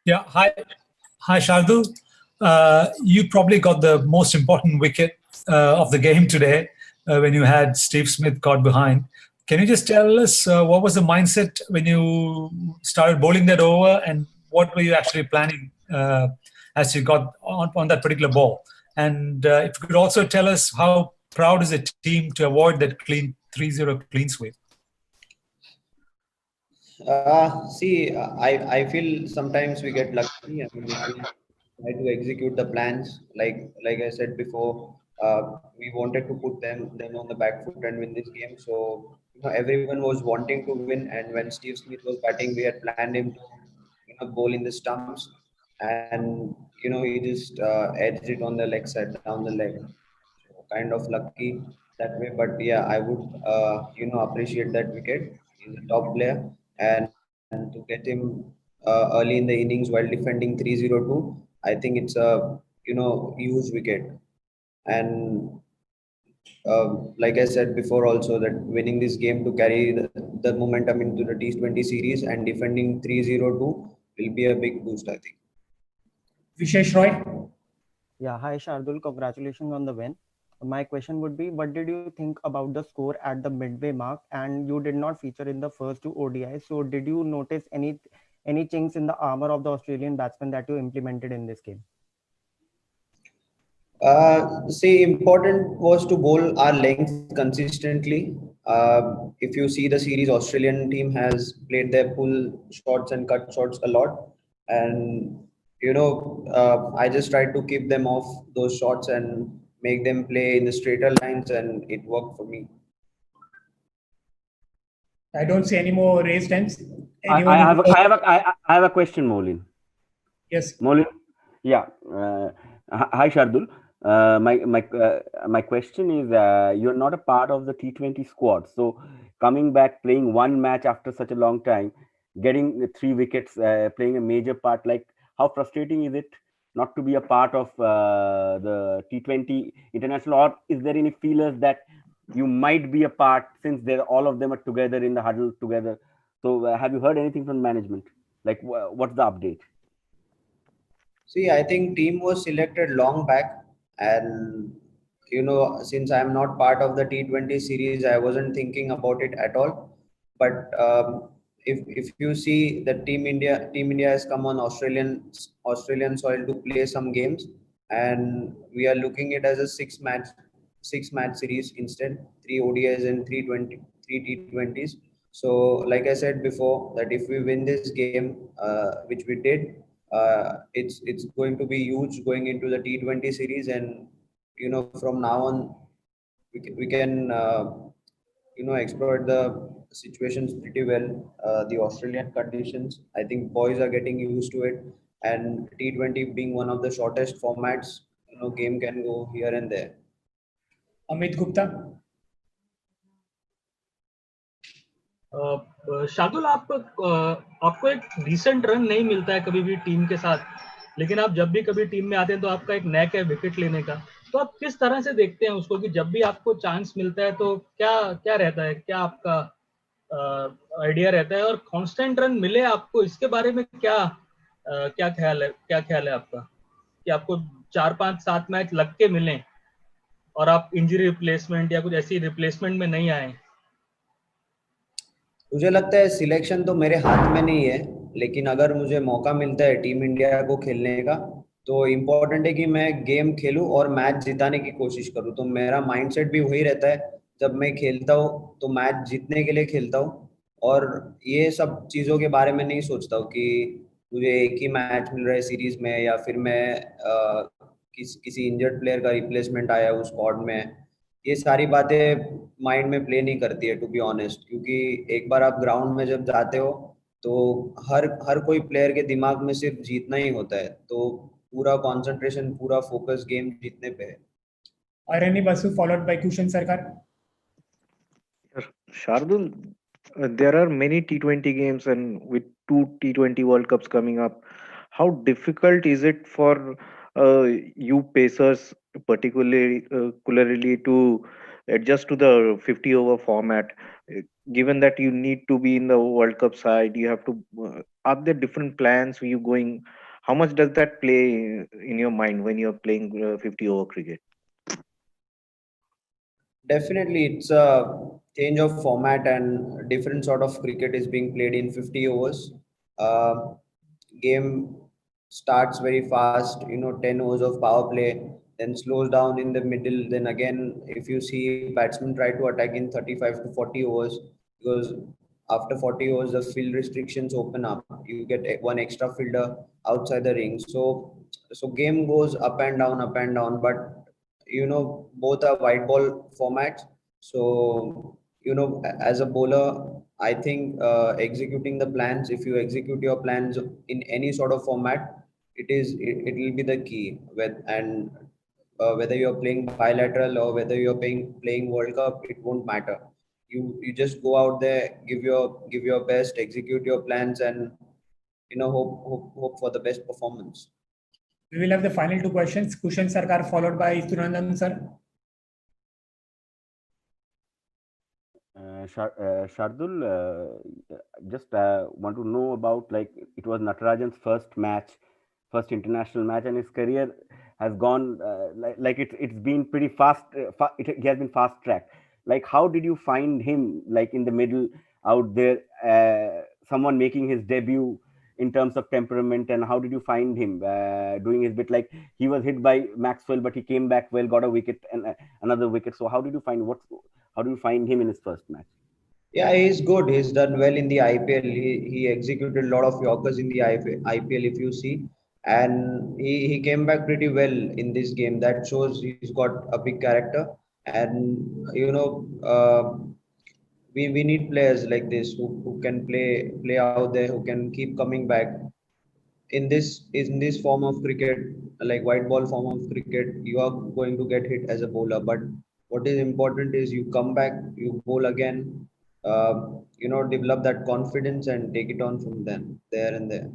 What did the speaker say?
Yeah, hi, Shardul. You probably got the most important wicket of the game today when you had Steve Smith caught behind. Can you just tell us what was the mindset when you started bowling that over, and what were you actually planning as you got on that particular ball? And if you could also tell us how proud is the team to avoid that clean 3-0 clean sweep? I feel sometimes we get lucky. I mean, if we try to execute the plans, like I said before, we wanted to put them on the back foot and win this game. So everyone was wanting to win, and when Steve Smith was batting, we had planned him to bowl in the stumps, and he just edged it on the leg side down the leg. So kind of lucky that way, but yeah, I would appreciate that wicket. He's a top player, and to get him early in the innings while defending 302, I think it's a huge wicket. And like I said before, also that winning this game to carry the momentum into the T20 series and defending 302 will be a big boost, I think. Vishesh Roy. Yeah, hi Shardul, congratulations on the win. My question would be, what did you think about the score at the midway mark? And you did not feature in the first two ODIs. So did you notice any chinks in the armor of the Australian batsmen that you implemented in this game? Important was to bowl our length consistently. If you see the series, Australian team has played their pull shots and cut shots a lot, and I just tried to keep them off those shots and make them play in the straighter lines, and it worked for me. I don't see any more raised hands. I have a question, Molin. Yes. Molin, yeah. Hi, Shardul. My question is, you're not a part of the T20 squad. So coming back, playing one match after such a long time, getting the 3 wickets, playing a major part, like how frustrating is it not to be a part of the T20 international, or is there any feelers that you might be a part since all of them are together in the huddle together? So have you heard anything from management? Like what's the update? See, I think team was selected long back, and since I'm not part of the T20 series, I wasn't thinking about it at all. But if you see that Team India has come on Australian soil to play some games, and we are looking at it as a six match series instead, 3 ODIs and 3 T20s. So, like I said before, that if we win this game, which we did, it's going to be huge going into the T20 series, and from now on we can exploit the situations pretty well. The Australian conditions, I think boys are getting used to it, and T20 being one of the shortest formats, game can go here and there. Amit Gupta. Shardul, आपको एक decent run नहीं मिलता है कभी भी team के साथ, लेकिन आप जब भी कभी टीम में आते हैं तो आपका एक नैक है विकेट लेने का. तो आप किस तरह से देखते हैं उसको कि जब भी आपको चांस मिलता है तो क्या रहता है, क्या आपका आइडिया रहता है, और कांस्टेंट रन मिले आपको, इसके बारे में क्या ख्याल है आपका कि आपको 4-5-7 मैच लग के मिलें और आप इंजरी रिप्लेसमेंट या कुछ ऐसी रिप्लेसमेंट में नहीं आए? मुझे लगता है सिलेक्शन तो मेरे हाथ में नहीं है, लेकिन अगर मुझे मौका मिलता है टीम इंडिया को खेलने का, तो इम्पोर्टेंट है कि मैं गेम खेलूं और मैच जिताने की कोशिश करूं. तो मेरा माइंडसेट भी वही रहता है, जब मैं खेलता हूं तो मैच जीतने के लिए खेलता हूं, और ये सब चीज़ों के बारे में नहीं सोचता हूं कि मुझे एक ही मैच मिल रहा है सीरीज में, या फिर मैं किसी इंजर्ड प्लेयर का रिप्लेसमेंट आया उस स्क्वाड में. ये सारी बातें माइंड में प्ले नहीं करती है, टू बी ऑनेस्ट, क्योंकि एक बार आप ग्राउंड में जब जाते हो तो हर कोई प्लेयर के दिमाग में सिर्फ जीतना ही होता है, तो पूरा कंसंट्रेशन, पूरा फोकस गेम जीतने पे है. Irani Basu, followed by Kushan Sarkar. Shardul, there are many T20 games, and with 2 T20 World Cups coming up, how difficult is it for you pacers, particularly to adjust to the 50 over format? Given that you need to be in the World Cup side, you have to. Are there different plans? Were you going? How much does that play in your mind when you're playing 50 over cricket? Definitely, it's a change of format and different sort of cricket is being played in 50 overs. Uh, Game starts very fast, 10 overs of power play, then slows down in the middle. Then again, if you see batsmen try to attack in 35 to 40 overs, because after 40 overs, the field restrictions open up. You get one extra fielder outside the ring. So game goes up and down, but both are white ball formats. So as a bowler, I think executing the plans, if you execute your plans in any sort of format, it will be the key. And whether you're playing bilateral or whether you're playing World Cup, it won't matter. You just go out there, give your best, execute your plans, and hope for the best performance. We will have the final two questions. Kushan Sarkar followed by Sunandan sir. Shardul, just want to know about, like, it was Natarajan's first match, first international match, and his career has gone it's been pretty fast. He has been fast tracked. Like, how did you find him, like, in the middle out there, someone making his debut in terms of temperament, and how did you find him doing his bit? Like, he was hit by Maxwell, but he came back well, got a wicket and another wicket. So how did you find how do you find him in his first match? Yeah, he's good. He's done well in the IPL. He executed a lot of Yorkers in the IPL, if you see. And he came back pretty well in this game. That shows he's got a big character. And, we need players like this who can play out there, who can keep coming back. In this form of cricket, like white ball form of cricket, you are going to get hit as a bowler. But what is important is you come back, you bowl again, develop that confidence and take it on from there and there.